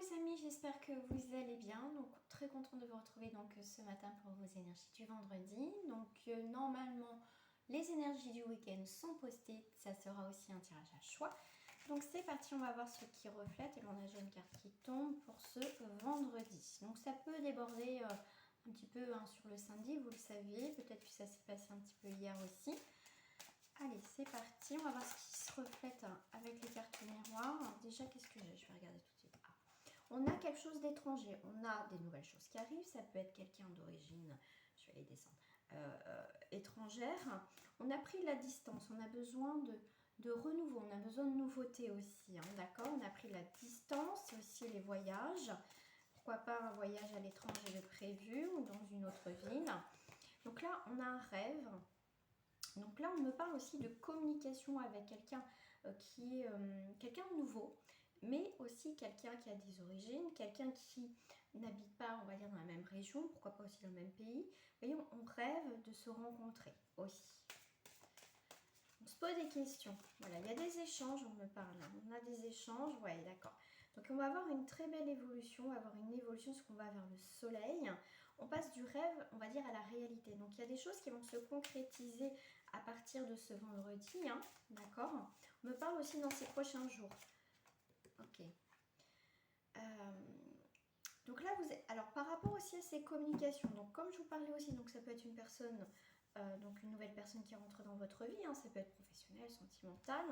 les amis, j'espère que vous allez bien. Donc très contente de vous retrouver donc ce matin pour vos énergies du vendredi. Donc normalement les énergies du week-end sont postées, ça sera aussi un tirage à choix. Donc c'est parti, on va voir ce qui reflète et on a déjà une carte qui tombe pour ce vendredi. Donc ça peut déborder un petit peu sur le samedi, vous le savez, peut-être que ça s'est passé un petit peu hier aussi. Allez, c'est parti, on va voir ce qui se reflète avec les cartes miroirs. Alors, déjà, qu'est-ce que j'ai? Je vais regarder tout de suite. On a quelque chose d'étranger, on a des nouvelles choses qui arrivent, ça peut être quelqu'un d'origine, je vais les descendre, étrangère. On a pris la distance, on a besoin de renouveau, on a besoin de nouveauté aussi, d'accord? On a pris la distance, aussi les voyages. Pourquoi pas un voyage à l'étranger de prévu ou dans une autre ville. Donc là, on a un rêve. Donc là, on me parle aussi de communication avec quelqu'un qui est quelqu'un de nouveau, mais aussi quelqu'un qui a des origines, quelqu'un qui n'habite pas, on va dire, dans la même région, pourquoi pas aussi dans le même pays. Vous voyez, on rêve de se rencontrer aussi. On se pose des questions. Voilà, il y a des échanges, on me parle. On a des échanges, ouais, d'accord. Donc on va avoir une très belle évolution, on va avoir une évolution parce qu'on va vers le soleil. On passe du rêve, on va dire, à la réalité. Donc il y a des choses qui vont se concrétiser à partir de ce vendredi, d'accord. On me parle aussi dans ces prochains jours. Ok. Donc là, vous êtes... Alors par rapport aussi à ces communications, donc comme je vous parlais aussi, donc ça peut être une personne... donc une nouvelle personne qui rentre dans votre vie, ça peut être professionnel, sentimental,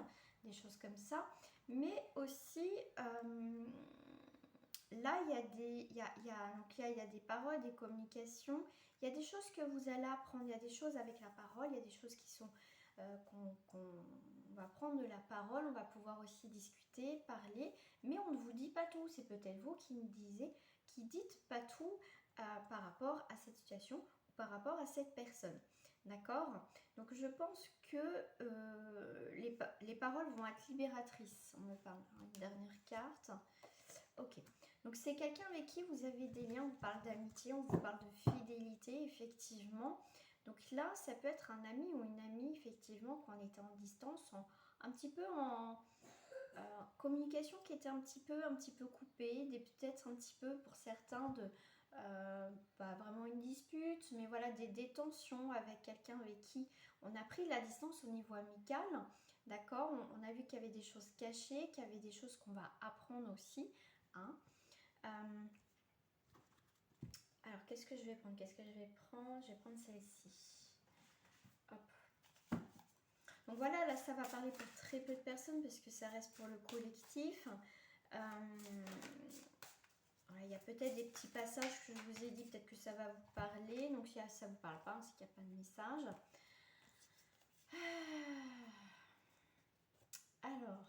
des choses comme ça. Mais aussi, là, il y a des paroles, des communications. Il y a des choses que vous allez apprendre. Il y a des choses avec la parole. Il y a des choses qui sont... qu'on va prendre de la parole. On va pouvoir aussi discuter, parler. Mais on ne vous dit pas tout. C'est peut-être vous qui dites pas tout par rapport à cette situation, par rapport à cette personne. D'accord? Donc je pense que les paroles vont être libératrices. On me parle. Une dernière carte. Ok. Donc c'est quelqu'un avec qui vous avez des liens. On parle d'amitié, on vous parle de fidélité, effectivement. Donc là, ça peut être un ami ou une amie, effectivement, quand on était en distance, un petit peu en communication qui était un petit peu coupée, peut-être un petit peu pour certains de pas vraiment une dispute, mais voilà des tensions avec quelqu'un avec qui on a pris la distance au niveau amical, d'accord. On a vu qu'il y avait des choses cachées, qu'il y avait des choses qu'on va apprendre aussi. Alors qu'est-ce que je vais prendre? Je vais prendre celle-ci. Hop. Donc voilà, là ça va parler pour très peu de personnes parce que ça reste pour le collectif. Il y a peut-être des petits passages que je vous ai dit, peut-être que ça va vous parler. Donc si ça ne vous parle pas, c'est qu'il n'y a pas de message. Alors,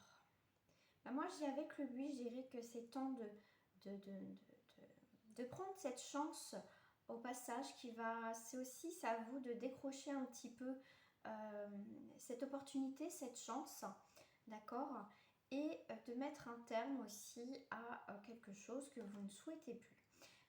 moi j'ai avec le but, je dirais que c'est temps de prendre cette chance au passage qui va... C'est aussi, c'est à vous de décrocher un petit peu cette opportunité, cette chance, d'accord, et de mettre un terme aussi à quelque chose que vous ne souhaitez plus.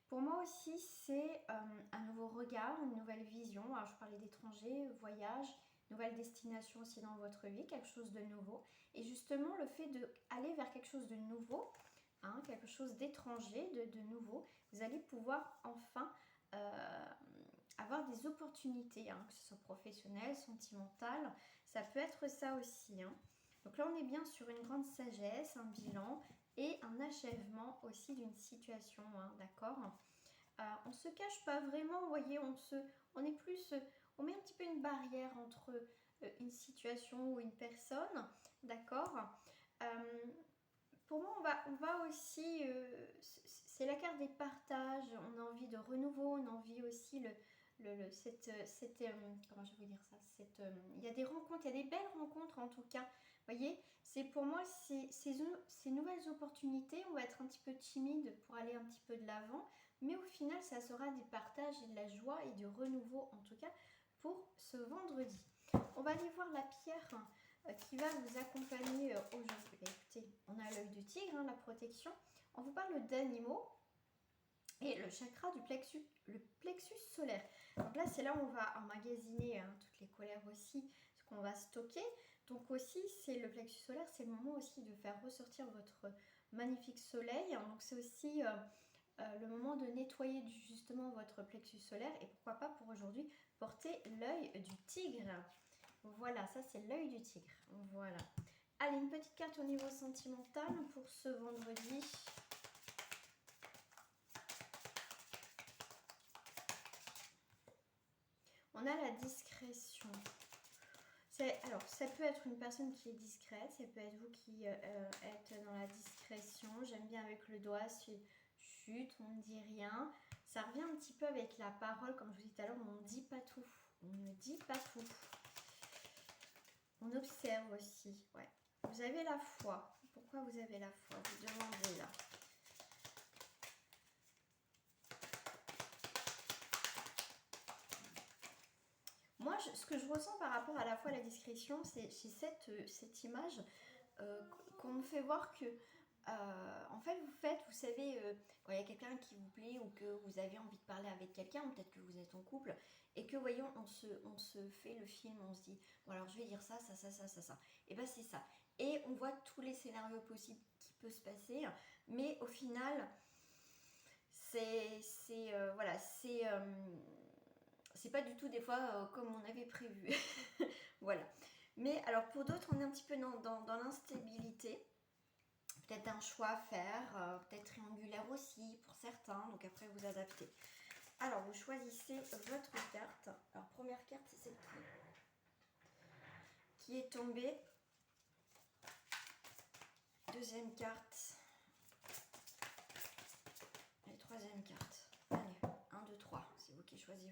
Pour moi aussi, c'est un nouveau regard, une nouvelle vision. Alors, je parlais d'étrangers, voyage, nouvelle destination aussi dans votre vie, quelque chose de nouveau. Et justement, le fait d'aller vers quelque chose de nouveau, quelque chose d'étranger, de nouveau, vous allez pouvoir enfin avoir des opportunités, que ce soit professionnelles, sentimentales, ça peut être ça aussi. Donc là, on est bien sur une grande sagesse, un bilan et un achèvement aussi d'une situation, d'accord. On ne se cache pas vraiment, vous voyez, on met un petit peu une barrière entre une situation ou une personne, d'accord. Pour moi, on va aussi, c'est la carte des partages, on a envie de renouveau, on a envie aussi comment je vais vous dire ça, il y a des rencontres, il y a des belles rencontres en tout cas, vous voyez, c'est pour moi, ces nouvelles opportunités, on va être un petit peu timide pour aller un petit peu de l'avant, mais au final, ça sera des partages et de la joie et du renouveau en tout cas pour ce vendredi. On va aller voir la pierre qui va vous accompagner aujourd'hui. Écoutez, on a l'œil du tigre, la protection. On vous parle d'animaux et le chakra du plexus solaire. Donc là, c'est là où on va emmagasiner toutes les colères aussi, ce qu'on va stocker. Donc aussi, c'est le plexus solaire, c'est le moment aussi de faire ressortir magnifique soleil. Donc c'est aussi le moment de nettoyer justement votre plexus solaire. Et pourquoi pas pour aujourd'hui porter l'œil du tigre. Voilà, ça c'est l'œil du tigre. Voilà. Allez, une petite carte au niveau sentimental pour ce vendredi. On a la discrétion. Alors, ça peut être une personne qui est discrète, ça peut être vous qui êtes dans la discrétion. J'aime bien avec le doigt, chut, on ne dit rien. Ça revient un petit peu avec la parole, comme je vous disais tout à l'heure, on ne dit pas tout. On ne dit pas tout. On observe aussi, ouais. Vous avez la foi. Pourquoi vous avez la foi? Vous demandez là. Moi, ce que je ressens par rapport à la foi et à la discrétion, c'est cette image qu'on me fait voir que, en fait, vous savez, quand il y a quelqu'un qui vous plaît ou que vous avez envie de parler avec quelqu'un, ou peut-être que vous êtes en couple, et que, voyons, on se fait le film, on se dit, bon alors je vais dire ça, ça, ça, ça, ça, ça. Et ben c'est ça. Et on voit tous les scénarios possibles qui peuvent se passer, mais au final, voilà, c'est pas du tout des fois comme on avait prévu. Voilà. Mais alors pour d'autres, on est un petit peu dans l'instabilité. Peut-être un choix à faire, peut-être triangulaire aussi pour certains. Donc après, vous adaptez. Alors, vous choisissez votre carte. Alors, première carte, c'est celle qui est tombée. Deuxième carte. Et troisième carte. Allez, 1, 2, 3. C'est vous qui choisissez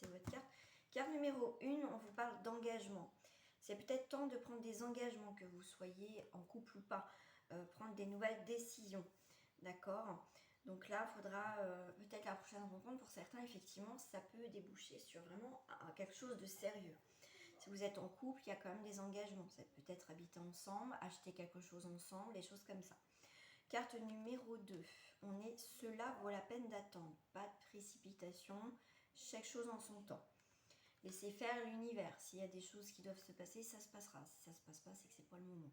votre carte. Carte numéro 1, on vous parle d'engagement. C'est peut-être temps de prendre des engagements, que vous soyez en couple ou pas. Prendre des nouvelles décisions. D'accord? Donc là, il faudra peut-être la prochaine rencontre. Pour certains, effectivement, ça peut déboucher sur vraiment quelque chose de sérieux. Si vous êtes en couple, il y a quand même des engagements. Ça peut être habiter ensemble, acheter quelque chose ensemble, des choses comme ça. Carte numéro 2. On est cela vaut la peine d'attendre. Pas de précipitation. Chaque chose en son temps. Laissez faire l'univers. S'il y a des choses qui doivent se passer, ça se passera. Si ça ne se passe pas, c'est que c'est pas le moment.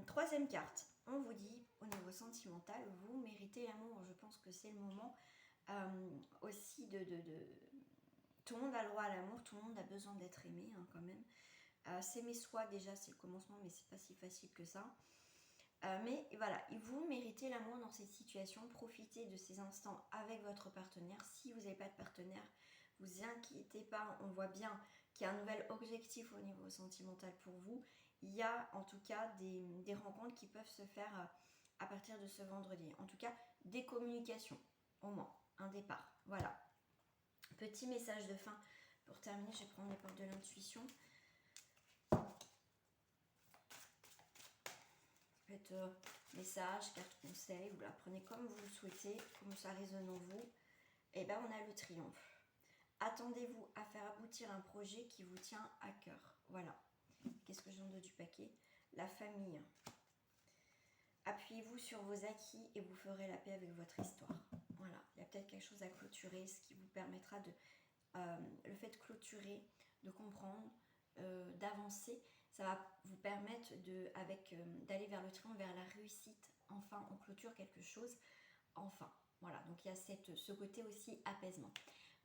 Troisième carte. On vous dit, au niveau sentimental, vous méritez l'amour. Je pense que c'est le moment aussi de... Tout le monde a le droit à l'amour, tout le monde a besoin d'être aimé hein, quand même. S'aimer soi déjà, c'est le commencement, mais c'est pas si facile que ça. Mais voilà, vous méritez l'amour dans cette situation. Profitez de ces instants avec votre partenaire. Si vous n'avez pas de partenaire, vous inquiétez pas. On voit bien qu'il y a un nouvel objectif au niveau sentimental pour vous. Il y a en tout cas des rencontres qui peuvent se faire à partir de ce vendredi. En tout cas, des communications, au moins, un départ. Voilà. Petit message de fin pour terminer. Je vais prendre les portes de l'intuition. Faites message, carte conseil, vous la prenez comme vous le souhaitez, comme ça résonne en vous. Et bien on a le triomphe. Attendez-vous à faire aboutir un projet qui vous tient à cœur. Voilà. Qu'est-ce que j'ai en dos du paquet? La famille. Appuyez-vous sur vos acquis et vous ferez la paix avec votre histoire. Voilà. Il y a peut-être quelque chose à clôturer, ce qui vous permettra de... le fait de clôturer, de comprendre, d'avancer, ça va vous permettre d'aller vers le triomphe, vers la réussite. Enfin, on clôture quelque chose. Enfin, voilà. Donc il y a ce côté aussi apaisement.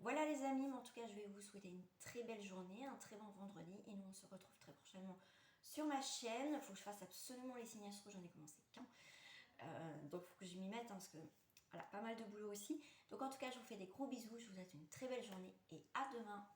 Voilà les amis, mais en tout cas, je vais vous souhaiter une très belle journée, un très bon vendredi. Et nous, on se retrouve très prochainement sur ma chaîne. Il faut que je fasse absolument les signes astro, j'en ai commencé qu'un. Donc il faut que je m'y mette, hein, parce que voilà, pas mal de boulot aussi. Donc en tout cas, je vous fais des gros bisous. Je vous souhaite une très belle journée et à demain.